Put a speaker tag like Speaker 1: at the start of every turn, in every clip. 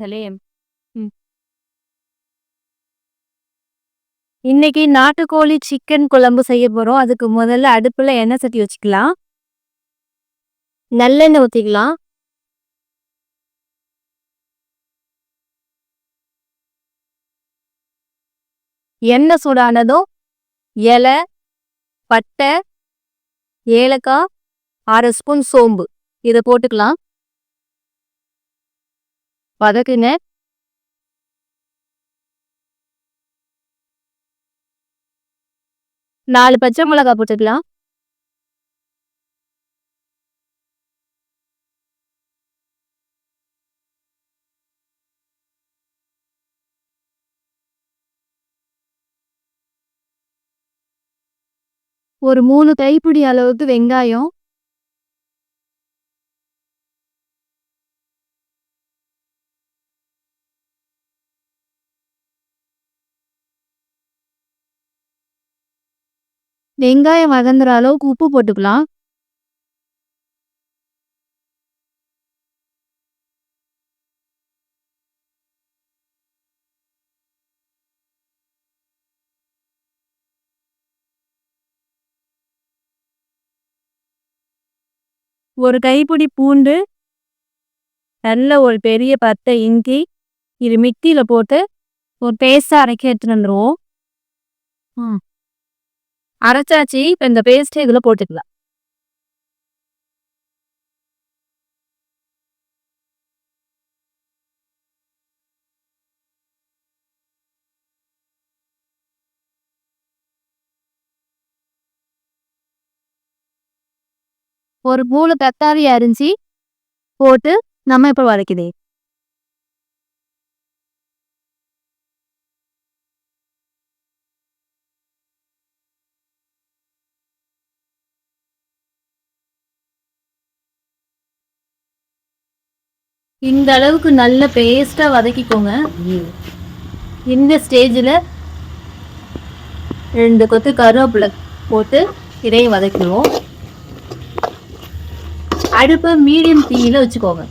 Speaker 1: Salem. ம். இன்னைக்கு நாட்டுக்கோழி சிக்கன் குழம்பு செய்ய போறோம். அதுக்கு முதல்ல அடுப்புல எண்ணெய் சட்டி வச்சுக்கலாம். நல்லெண்ணெய் ஊத்திக்கலாம். எண்ணெய் சூடானதும் இலை, பட்டை, ஏலக்காய், 1/2 ஸ்பூன் சோம்பு இதை போட்டுக்கலாம். வதக்குங்க. நாலு பச்சை மிளகாய் போட்டுக்கலாம். ஒரு 3 கைப்பிடி அளவுக்கு வெங்காயம், வெங்காயம் வதங்குற அளவுக்கு உப்பு போட்டுக்கலாம். ஒரு கைப்பிடி பூண்டு, நல்ல ஒரு பெரிய பட்டை, இஞ்சி இது மிக்சியில போட்டு ஒரு பேஸ்டா அரைக்க எடுத்துட்டு வந்துருவோம். அரைச்சாச்சு. இப்ப இந்த பேஸ்ட் இதுல போட்டுக்கலாம். ஒரு 3 தக்காளி அரிஞ்சு போட்டு நம்ம இப்ப வதக்குது. இந்த அளவுக்கு நல்ல பேஸ்டா வதக்கிக்கோங்க. இந்த ஸ்டேஜில் 2 கொத்து கருவேப்பிலை போட்டு இதையும் வதக்கிடுவோம். அடுப்பை மீடியம் தீயில வச்சுக்கோங்க.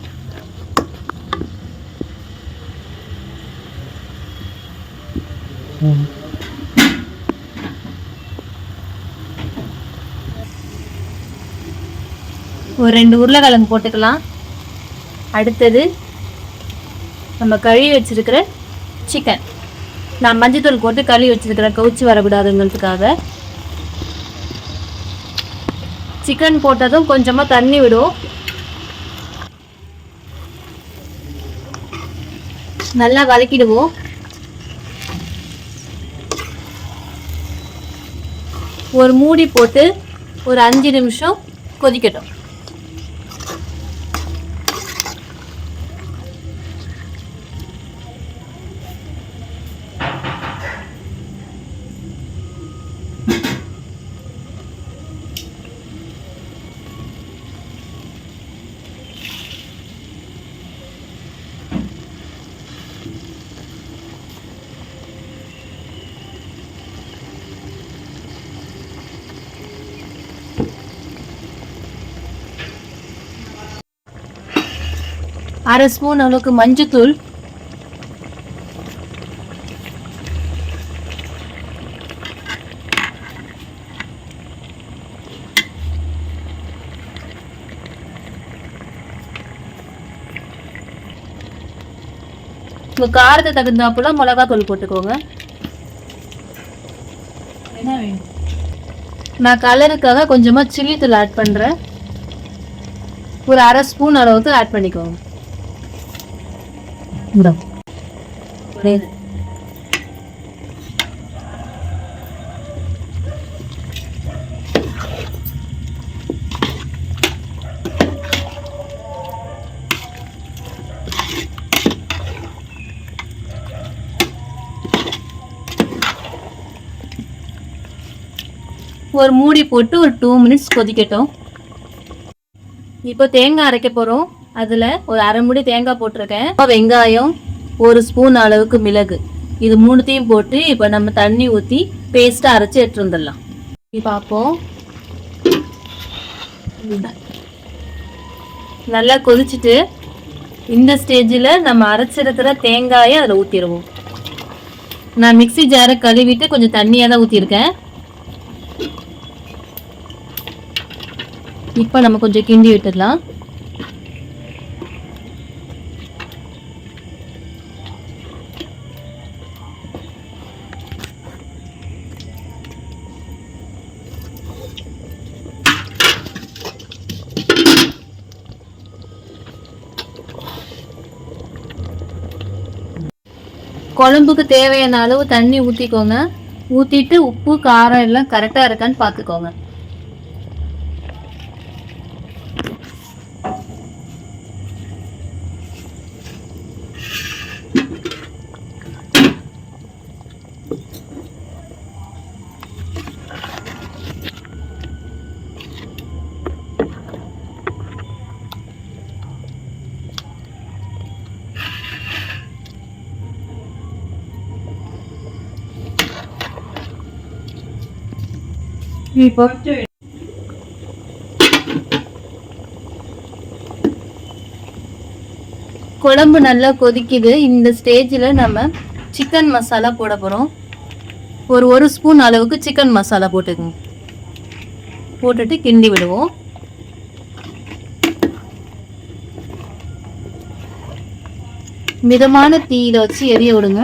Speaker 1: ஒரு 2 உருளைக்கிழங்கு போட்டுக்கலாம். அடுத்தது நம்ம கழுவி வச்சிருக்கிற சிக்கன். நான் மஞ்சத்தூள் போட்டு கழுவி வச்சிருக்கிறேன், கவுச்சி வரக்கூடாதுங்கிறதுக்காக. சிக்கன் போட்டதும் கொஞ்சமாக தண்ணி விடும். நல்லா வதக்கிடுவோம். ஒரு மூடி போட்டு ஒரு 5 நிமிஷம் கொதிக்கட்டும். அரை ஸ்பூன் அளவுக்கு மஞ்சத்தூள், உங்க காரத்தை தகுந்தாப்புல மிளகாத்தூள் போட்டுக்கோங்க. என்ன வேணும்? நான் கலருக்காக கொஞ்சமா சில்லி தூள் ஆட் பண்றேன். ஒரு அரை ஸ்பூன் அளவுக்கு ஆட் பண்ணிக்கோங்க. ஒரு மூடி போட்டு ஒரு 2 மினிட்ஸ் கொதிக்கட்டும். இப்போ தேங்காய் அரைக்க போறோம். அதுல ஒரு அரை மூடி தேங்காய் போட்டிருக்கேன். வெங்காயம், 1 ஸ்பூன் அளவுக்கு மிளகு, இது 3த்தையும் போட்டு இப்போ நம்ம தண்ணி ஊற்றி பேஸ்ட்டாக அரைச்சி எடுத்து வந்துடலாம். பார்ப்போம். நல்லா கொதிச்சுட்டு இந்த ஸ்டேஜில் நம்ம அரைச்சிருக்கிற தேங்காயை அதில் ஊற்றிடுவோம். நான் மிக்ஸி ஜாரை கழுவிட்டு கொஞ்சம் தண்ணியாக தான் ஊற்றிருக்கேன். இப்போ நம்ம கொஞ்சம் கிண்டி விட்டுடலாம். குழம்புக்கு தேவையான அளவு தண்ணி ஊற்றிக்கோங்க. ஊற்றிட்டு உப்பு காரம் எல்லாம் கரெக்டாக இருக்கான்னு பார்த்துக்கோங்க. இப்போ குழம்பு நல்லா கொதிக்குது. இந்த ஸ்டேஜில் நம்ம சிக்கன் மசாலா போட போகிறோம். ஒரு ஸ்பூன் அளவுக்கு சிக்கன் மசாலா போட்டுக்கோங்க. போட்டுட்டு கிண்டி விடுவோம். மிதமான தீயில வச்சு எரிய விடுங்க.